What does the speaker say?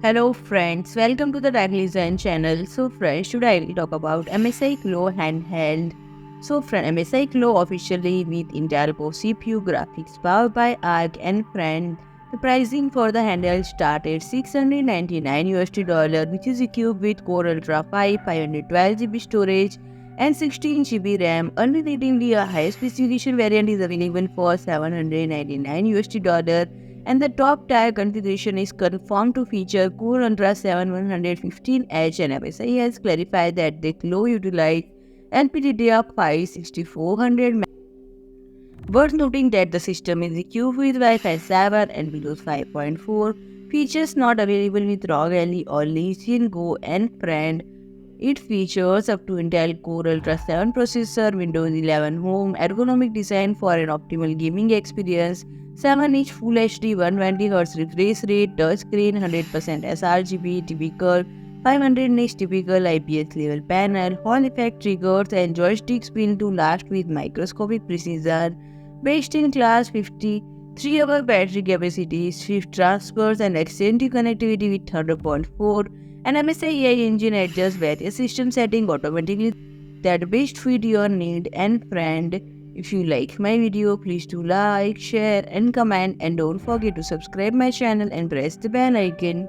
Hello friends, welcome to the Tech Design channel. So friends, today I will talk about MSI Claw handheld. So friend, MSI Claw officially with Intel Core CPU graphics powered by ARC and friend. The pricing for the handheld started $699 USD, which is equipped with Core Ultra 5 512 GB storage and 16 GB RAM. Unrelatively, a high specification variant is available for $799 USD, and the top tier configuration is confirmed to feature Core Ultra 7 115H, and MSI has clarified that the Claw utilize LPDDR5 6400. Worth noting that the system is equipped with Wi-Fi 7 and Windows 5.4, features not available with ROG Ally or Legion Go and friend. It features up to Intel Core Ultra 7 processor, Windows 11 Home, ergonomic design for an optimal gaming experience, 7-inch Full HD 120Hz refresh rate, touchscreen, 100% sRGB, typical 500 nits typical IPS level panel, Hall effect triggers and joysticks built to last with microscopic precision, based in class 50, 3-hour battery capacity, swift transfers and extensive connectivity with Thunderbolt 4, and MSI AI engine adjusts various system settings automatically that best fit your need. And friend, if you like my video, please do like, share and comment, and don't forget to subscribe my channel and press the bell icon.